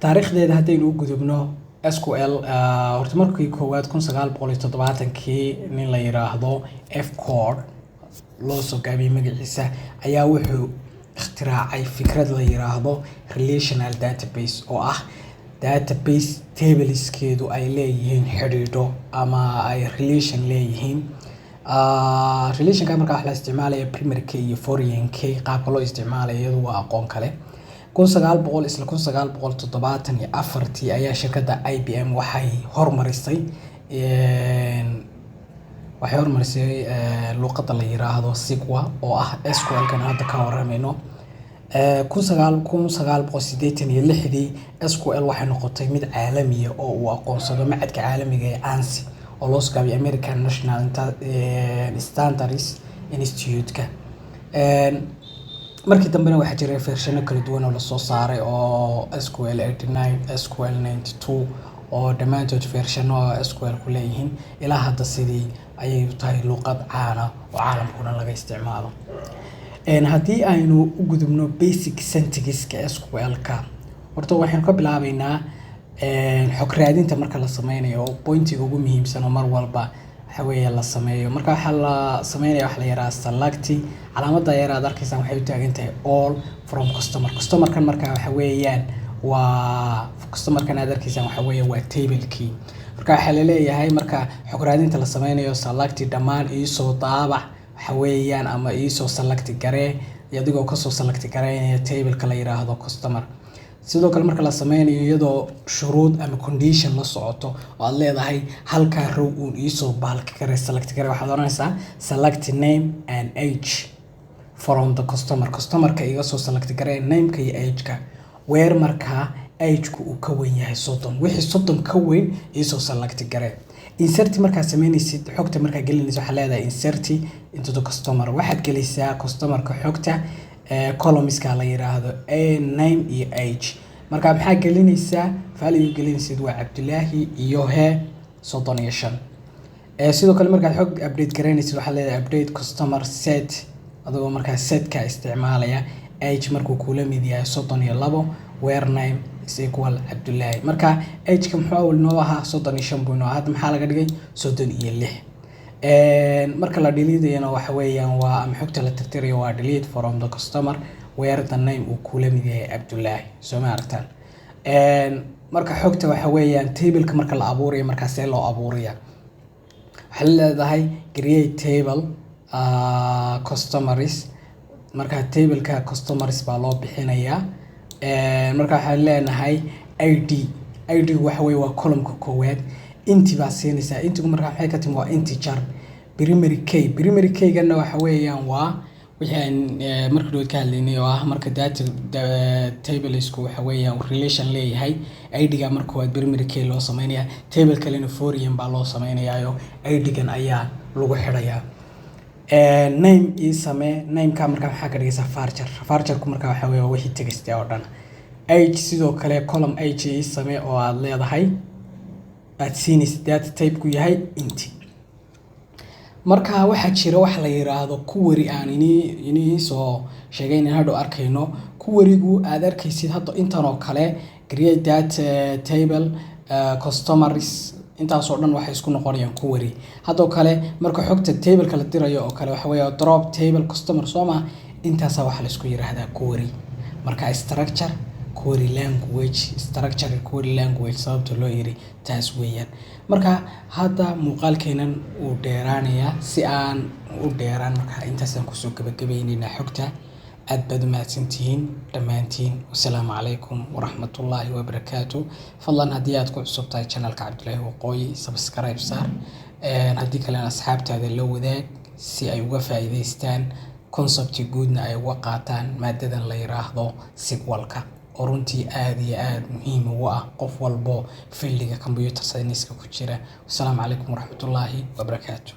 taariikhdeeda haddaynu u gudubno SQL horta markii koowaad 1970kii nin la yiraahdo F. Cord loo soo gaabiyay magaciisa ayaa wuxuu ikhtiraacay fikrad la yiraahdo relational database oo ah database tableskeedu ay leeyihiin xidhiidho ama ay relation leeyihiin relationka marka wax la isticmaalayo primary key iyo foreign key qaabka loo isticmaalayo iyadu waa aqoon kale 1974 ayaa shirkadda IBM waxay hormarisay luqadda la yiraahdo SQL oo ah SQL kan hadda ka waramayno 1986 SQL waxay noqotay mid caalami ah oo uu aqoonsado macadka caalamiga ee ANSI oo loo soo American National Standards Institute-ka markii dambena waxaa jiray version kala duwan oo la soo saaray oo SQL 89 SQL 92 oo dhamaantood version oo SQL ku leeyihiin ilaa hadda sidii ayay tahay luqad caan ah oo caalamkuna laga isticmaalo haddii aynu u gudubno basic syntax-ka SQL-ka horta waxaan ka bilaabaynaa xog raadinta marka la sameynayo pointiga ugu muhiimsan oo mar walba waxa la sameeyo marka waxa la sameeyo wax la yiraahdo select calaamada yaraad arkaysan waxay u taagan tahay all from customer kan marka waxa weeyaan waa customer kan aad arkaysan waxa waa table key marka waxa la leeyahay marka xog raadinta la sameynayo select dhamaan soo daabac waxa weeyaan ama soo select garee adigoo ka soo select gareynaya table ka la yiraahdo customer sidoo kale marka la sameynayo iyadoo shuruud ama condition la socoto oo aad leedahay halka row uu soo baalka kare select kare waxaad oranaysaa select name and age from the customer ka iga soo select gare name ka iyo age ka where marka age ku uu ka weyn yahay 30 wixii 30 ka weyn soo select gare insert marka sameynaysid xogta marka gelinayso waxa leedahay insert into the customer waxaad gelaysaa customer ka xogta columns-ka la yiraahdo name iyo age marka maxaa gelinaysaa value gelinaysid waa Cabdullaahi iyo 35 sidoo kale marka xog update gareynaysid waxa leedahay update customer set adoo marka set ka isticmaalaya age markuu kula mid yahay 32 where name is equal Cabdullaahi marka age ka muxuu noo ahaa 35 buu noo hadda maxaa laga dhigay 36 marka la delete waxa weeyaan waa ama xogta la tirtirayo waa delete from the customer where the name uu kula mid yahay Cabdullaahi soo ma aragtaan marka xogta waxa weeyaan table ka marka la abuurayo marka see loo abuurayo waxa leedahay create table customers marka table ka customers baa loo bixinayaa marka waxa leenahay ID waxa weey waa column-ka koowaad inti baa siinaysaa intigu marka waxay ka timi waa integer primary key gana waxa weeyaan waa wixii marka dhow ka hadlaynay oo ah marka data tablesku waxa weeyaan relation leeyahay ID-ga marka waa primary key loo sameeyaa table kalena foreign baa loo sameeyaa ID-gan ayaa lagu xirayaa name name ka marka waxa ka dhigaysa varchar ku marka waxa weeyaan wixii text oo dhan age sidoo kale column age oo aad leedahay aad siinaysid data type ku yahay inti marka waxa jira wax la yiraahdo query aan inii soo sheegay in hadhow arkayno query-gu aad arkaysid hadda intan oo kale create data table customers intaas oo dhan waxay isku noqonayaan query hadda kale marka xogta table kala dirayo oo kale waxa weeye drop table customer soma intaas waxa la isku yiraahdaa query marka structure query language sababta loo yiri taas weeyaan marka hadda muuqaalkeenan uu dheeraanaya si aan u dheeraan marka intaas aan ku soo gabagabeynayna xogta aad baad mahadsantihiin dhamaantiin wassalaamu calaykum waraxmatullaahi wabarakaatuh fadlan haddii aad ku cusub tahay channelka Cabdullaahi Waqooyi subscribe saar haddii kale asxaabtaada la wadaag si ay uga faa'iideystaan concept guudna ay uga qaataan maadadan la yiraahdo SQL-ka oo runtii aad iyo aad muhiim u ah qof walbo fieldiga computer science-ka ku jira wassalaamu calaykum waraxmatullaahi wabarakaatuh